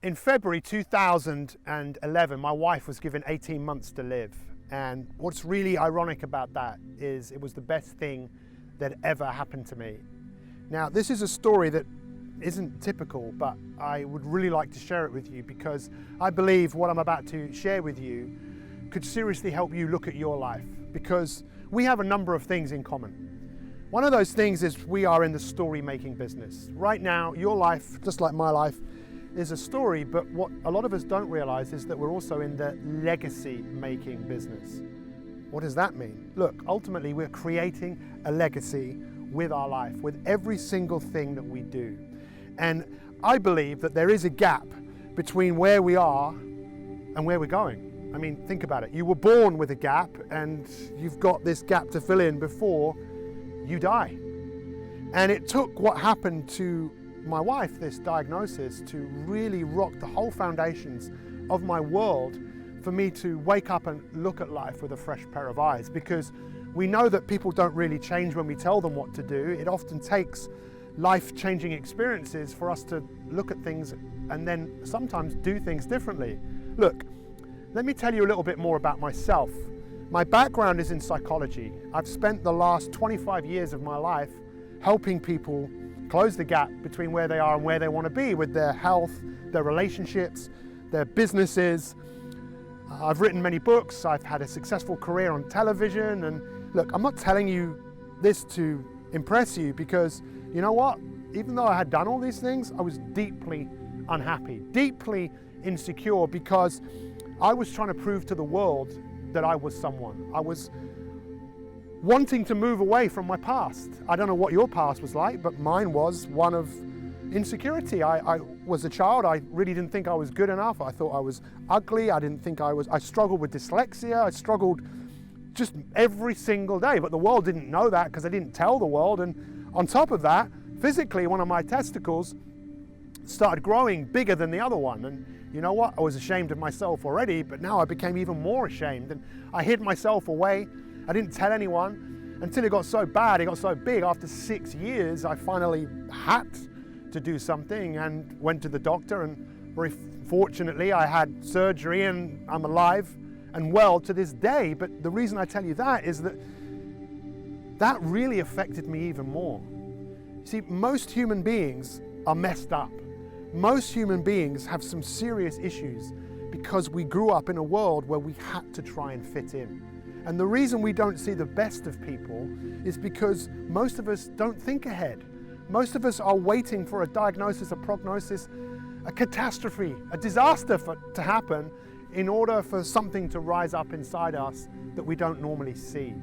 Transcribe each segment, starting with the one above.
In February 2011, my wife was given 18 months to live. And what's really ironic about that is it was the best thing that ever happened to me. Now, this is a story that isn't typical, but I would really like to share it with you because I believe what I'm about to share with you could seriously help you look at your life, because we have a number of things in common. One of those things is we are in the story-making business. Right now, your life, just like my life, is a story, but what a lot of us don't realize is that we're also in the legacy-making business. What does that mean? Look, ultimately, we're creating a legacy with our life, with every single thing that we do. And I believe that there is a gap between where we are and where we're going. I mean, think about it. You were born with a gap, and you've got this gap to fill in before you die. And it took what happened to my wife, this diagnosis, to really rock the whole foundations of my world for me to wake up and look at life with a fresh pair of eyes, because we know that people don't really change when we tell them what to do. It often takes life-changing experiences for us to look at things and then sometimes do things differently. Look, let me tell you a little bit more about myself. My background is in psychology. I've spent the last 25 years of my life helping people close the gap between where they are and where they want to be with their health, their relationships, their businesses. I've written many books. I've had a successful career on television. And look, I'm not telling you this to impress you, because you know what? Even though I had done all these things, I was deeply unhappy, deeply insecure, because I was trying to prove to the world that I was someone. I was wanting to move away from my past. I don't know what your past was like, but mine was one of insecurity. I was a child. I really didn't think I was good enough. I thought I was ugly. I struggled with dyslexia. I struggled just every single day, but the world didn't know that because I didn't tell the world. And on top of that, physically, one of my testicles started growing bigger than the other one. And you know what? I was ashamed of myself already, but now I became even more ashamed. And I hid myself away. I didn't tell anyone until it got so bad, it got so big. After 6 years, I finally had to do something and went to the doctor, and very fortunately I had surgery and I'm alive and well to this day. But the reason I tell you that is that that really affected me even more. See, most human beings are messed up. Most human beings have some serious issues because we grew up in a world where we had to try and fit in. And the reason we don't see the best of people is because most of us don't think ahead. Most of us are waiting for a diagnosis, a prognosis, a catastrophe, a disaster to happen in order for something to rise up inside us that we don't normally see.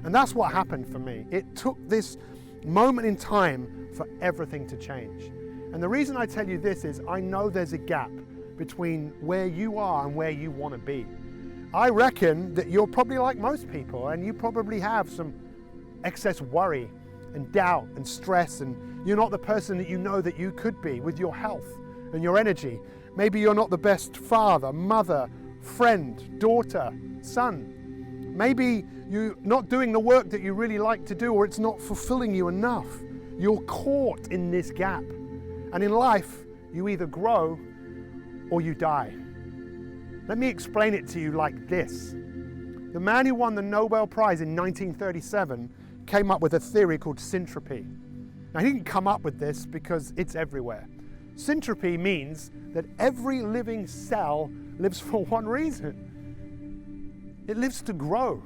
And that's what happened for me. It took this moment in time for everything to change. And the reason I tell you this is I know there's a gap between where you are and where you want to be. I reckon that you're probably like most people, and you probably have some excess worry and doubt and stress, and you're not the person that you know that you could be with your health and your energy. Maybe you're not the best father, mother, friend, daughter, son. Maybe you're not doing the work that you really like to do, or it's not fulfilling you enough. You're caught in this gap. And in life, you either grow or you die. Let me explain it to you like this. The man who won the Nobel Prize in 1937 came up with a theory called syntropy. Now, he didn't come up with this because it's everywhere. Syntropy means that every living cell lives for one reason. It lives to grow,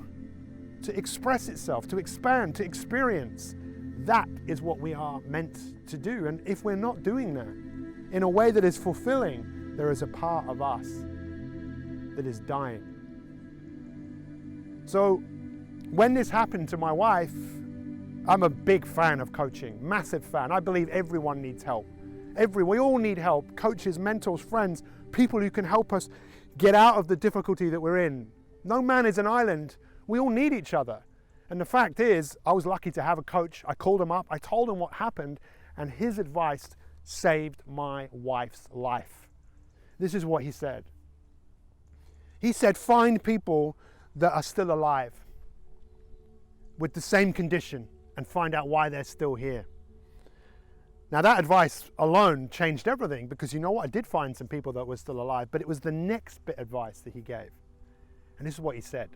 to express itself, to expand, to experience. That is what we are meant to do. And if we're not doing that in a way that is fulfilling, there is a part of us that is dying. So when this happened to my wife, I'm a big fan of coaching, massive fan. I believe everyone needs help. We all need help. Coaches, mentors, friends, people who can help us get out of the difficulty that we're in. No man is an island. We all need each other. And the fact is, I was lucky to have a coach. I called him up, I told him what happened, and his advice saved my wife's life. This is what he said. He said, find people that are still alive with the same condition and find out why they're still here. Now that advice alone changed everything, because you know what? I did find some people that were still alive, but it was the next bit of advice that he gave. And this is what he said.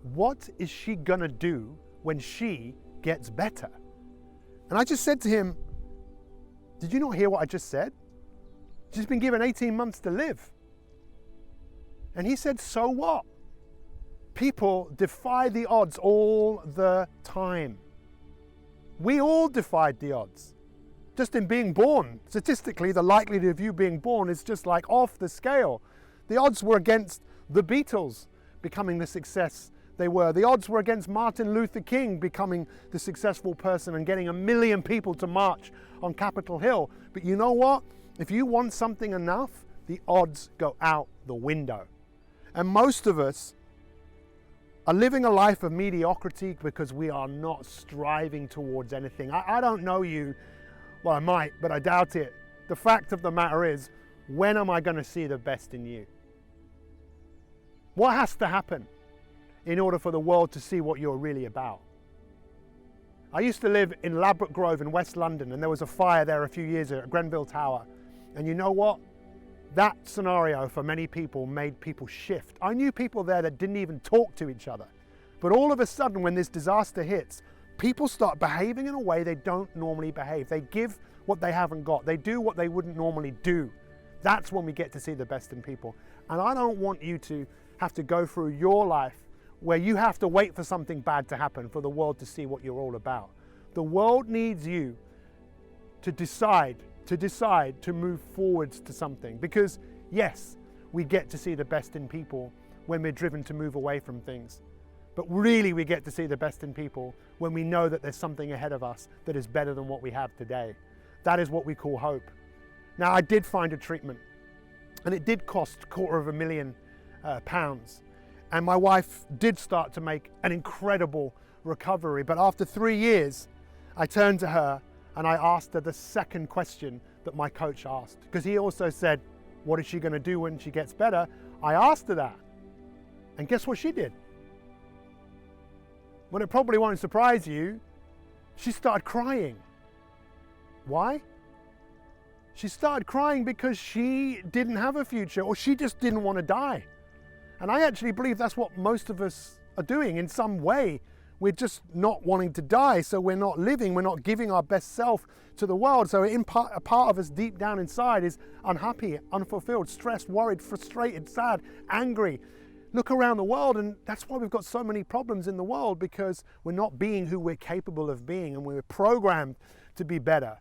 What is she gonna do when she gets better? And I just said to him, did you not hear what I just said? She's been given 18 months to live. And he said, so what? People defy the odds all the time. We all defied the odds. Just in being born, statistically, the likelihood of you being born is just like off the scale. The odds were against the Beatles becoming the success they were. The odds were against Martin Luther King becoming the successful person and getting 1 million people to march on Capitol Hill. But you know what? If you want something enough, the odds go out the window. And most of us are living a life of mediocrity because we are not striving towards anything. I don't know you. Well, I might, but I doubt it. The fact of the matter is, when am I going to see the best in you? What has to happen in order for the world to see what you're really about? I used to live in Ladbroke Grove in West London, and there was a fire there a few years ago at Grenville Tower. And you know what? That scenario for many people made people shift. I knew people there that didn't even talk to each other. But all of a sudden, when this disaster hits, people start behaving in a way they don't normally behave. They give what they haven't got. They do what they wouldn't normally do. That's when we get to see the best in people. And I don't want you to have to go through your life where you have to wait for something bad to happen for the world to see what you're all about. The world needs you to decide to move forwards to something. Because yes, we get to see the best in people when we're driven to move away from things. But really we get to see the best in people when we know that there's something ahead of us that is better than what we have today. That is what we call hope. Now, I did find a treatment, and it did cost £250,000. And my wife did start to make an incredible recovery. But after 3 years, I turned to her and I asked her the second question that my coach asked. Because he also said, what is she going to do when she gets better? I asked her that. And guess what she did? Well, it probably won't surprise you. She started crying. Why? She started crying because she didn't have a future, or she just didn't want to die. And I actually believe that's what most of us are doing in some way. We're just not wanting to die, so we're not living, we're not giving our best self to the world. So a part of us deep down inside is unhappy, unfulfilled, stressed, worried, frustrated, sad, angry. Look around the world, and that's why we've got so many problems in the world, because we're not being who we're capable of being, and we're programmed to be better.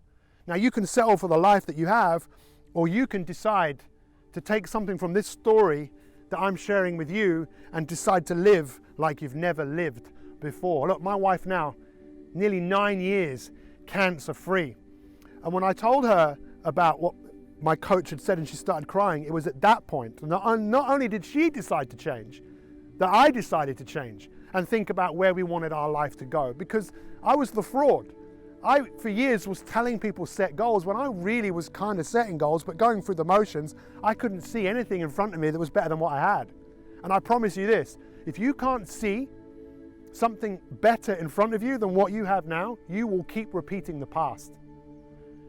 Now, you can settle for the life that you have, or you can decide to take something from this story that I'm sharing with you and decide to live like you've never lived before. Look, my wife now, nearly 9 years cancer-free. And when I told her about what my coach had said and she started crying, it was at that point, not only did she decide to change, that I decided to change and think about where we wanted our life to go. Because I was the fraud. I, for years, was telling people set goals when I really was kind of setting goals, but going through the motions, I couldn't see anything in front of me that was better than what I had. And I promise you this, if you can't see something better in front of you than what you have now, you will keep repeating the past.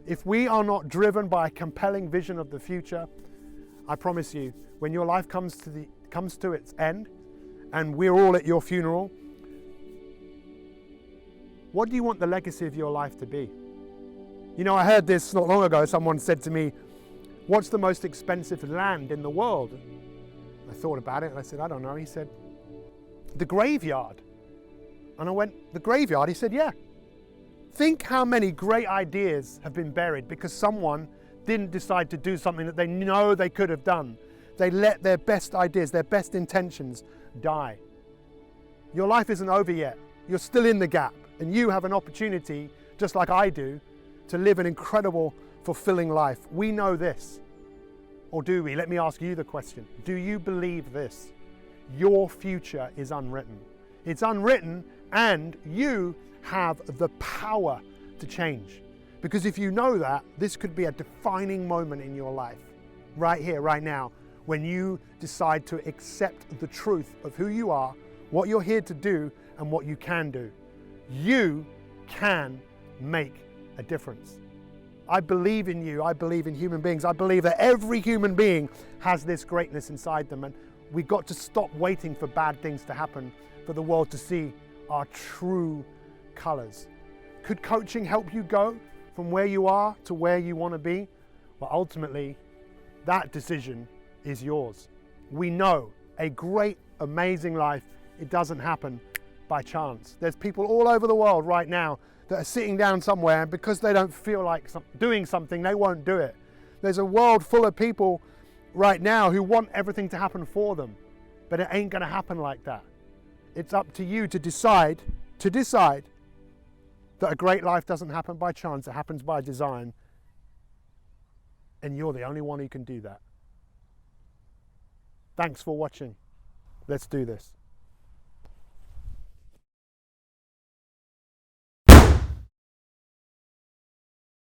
If we are not driven by a compelling vision of the future, I promise you, when your life comes to its end, and we're all at your funeral, what do you want the legacy of your life to be? You know, I heard this not long ago. Someone said to me, what's the most expensive land in the world? I thought about it and I said, I don't know. He said, the graveyard. And I went, the graveyard? He said, yeah. Think how many great ideas have been buried because someone didn't decide to do something that they know they could have done. They let their best ideas, their best intentions die. Your life isn't over yet. You're still in the gap. And you have an opportunity, just like I do, to live an incredible, fulfilling life. We know this. Or do we? Let me ask you the question. Do you believe this? Your future is unwritten. It's unwritten, and you have the power to change. Because if you know that, this could be a defining moment in your life. Right here, right now, when you decide to accept the truth of who you are, what you're here to do, and what you can do. You can make a difference. I believe in you. I believe in human beings. I believe that every human being has this greatness inside them, and we've got to stop waiting for bad things to happen for the world to see our true colors. Could coaching help you go from where you are to where you want to be? Well, ultimately, that decision is yours. We know a great, amazing life, it doesn't happen by chance. There's people all over the world right now that are sitting down somewhere, and because they don't feel like doing something, they won't do it. There's a world full of people right now who want everything to happen for them, but it ain't gonna happen like that. It's up to you to decide that a great life doesn't happen by chance, it happens by design, and you're the only one who can do that. Thanks for watching. Let's do this.